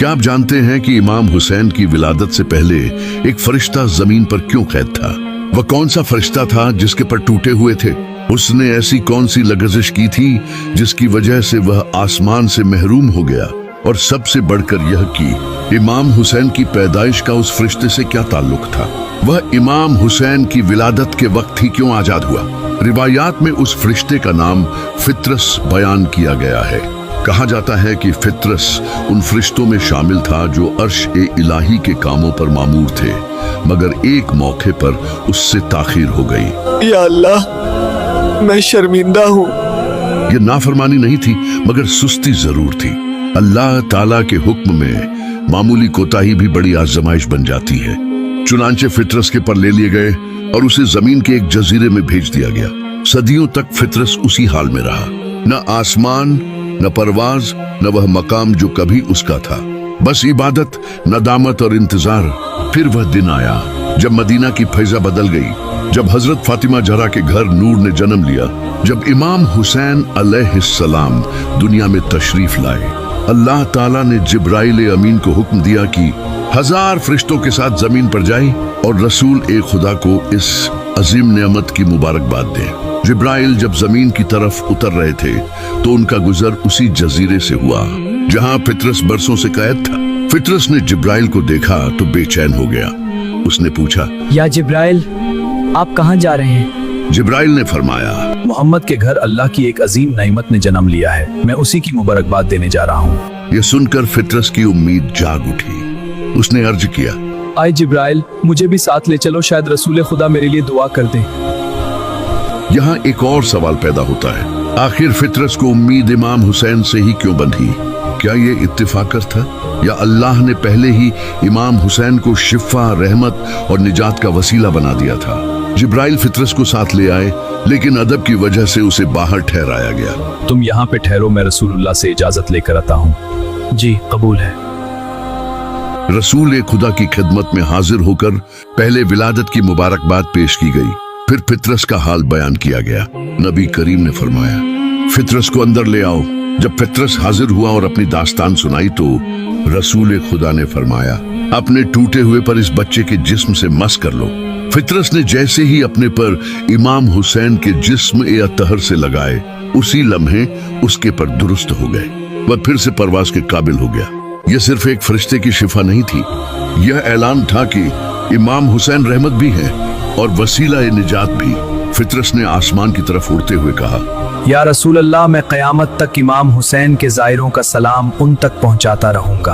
क्या आप जानते हैं कि इमाम हुसैन की विलादत से पहले एक फरिश्ता जमीन पर क्यों कैद था? वह कौन सा फरिश्ता था जिसके पर टूटे हुए थे? उसने ऐसी कौन सी लग़ज़िश की थी जिसकी वजह से वह आसमान से महरूम हो गया? और सबसे बढ़कर यह कि इमाम हुसैन की पैदाइश का उस फरिश्ते से क्या ताल्लुक था? वह इमाम हुसैन की विलादत के वक्त ही क्यों आजाद हुआ? रिवायात में उस फरिश्ते का नाम फित्रस बयान किया गया है। कहा जाता है कि फित्रस उन फरिश्तों में शामिल था जो अर्श-ए-इलाही के कामों पर मामूर थे, मगर एक मौके पर उससे ताखीर हो गई। या अल्लाह, मैं शर्मिंदा हूँ। ये नाफरमानी नहीं थी, मगर सुस्ती जरूर थी। अल्लाह ताला के हुक्म में मामूली कोताही भी बड़ी आजमाइश बन जाती है। चुनांचे फित्रस के पर ले लिए गए और उसे जमीन के एक जजीरे में भेज दिया गया। सदियों तक फित्रस उसी हाल में रहा, न आसमान, न परवाज, न वह मकाम जो कभी उसका था, बस इबादत, नदामत और इंतजार। फिर वह दिन आया जब मदीना की फैजा बदल गई, जब हजरत फातिमा जहरा के घर नूर ने जन्म लिया, जब इमाम हुसैन अलैहिस्सलाम दुनिया में तशरीफ लाए। अल्लाह ताला ने जिब्राइल अमीन को हुक्म दिया कि 1000 फरिश्तों के साथ जमीन पर जाए और रसूल ए खुदा को इस अजीम नेमत की मुबारकबाद दें। जिब्राइल जब जमीन की तरफ उतर रहे थे तो उनका गुजर उसी जजीरे से हुआ जहां फित्रस बरसों से कैद था। फित्रस ने जिब्राइल को देखा तो बेचैन हो गया। उसने पूछा, या जिब्राइल, आप कहाँ जा रहे हैं? जिब्राइल ने फरमाया, मोहम्मद के घर अल्लाह की एक अजीम नेमत ने जन्म लिया है, मैं उसी की मुबारकबाद देने जा रहा हूँ। यह सुनकर फित्रस की उम्मीद जाग उठी। उसने अर्ज किया, आए जिब्राइल, मुझे भी साथ ले चलो, शायद रसूल खुदा मेरे लिए दुआ कर दे। यहाँ एक और सवाल पैदा होता है, आखिर फित्रस को उम्मीद इमाम हुसैन से ही क्यों बंधी? क्या ये इत्तिफाकर था या अल्लाह ने पहले ही इमाम हुसैन को शिफा, रहमत और निजात का वसीला बना दिया था? जिब्राइल फित्रस को साथ ले आए, लेकिन अदब की वजह से उसे बाहर ठहराया गया। तुम यहाँ पे ठहरो, मैं रसूलुल्लाह से इजाजत लेकर आता हूँ। जी कबूल है। रसूल खुदा की खिदमत में हाजिर होकर पहले विलादत की मुबारकबाद पेश की गई, फिर फित्रस का हाल बयान किया गया। नबी करीम ने फरमाया, फित्रस को अंदर ले आओ। जब फित्रस हाजिर हुआ और अपनी दास्तान सुनाई तो रसूल खुदा ने फरमाया, अपने टूटे हुए पर इस बच्चे के जिस्म से मस कर लो। फित्रस ने जैसे ही अपने पर इमाम हुसैन के जिस्म या तहर से लगाए, उसी लम्हे उसके पर दुरुस्त हो गए। वह फिर से परवाज के काबिल हो गया। यह सिर्फ एक फरिश्ते की शिफा नहीं थी, यह ऐलान था कि इमाम हुसैन रहमत भी है और वसीला निजात भी। फित्रस ने आसमान की तरफ उड़ते हुए कहा, या रसूल अल्लाह, मैं क़यामत तक इमाम हुसैन के ज़ायरों का सलाम उन तक पहुंचाता रहूंगा।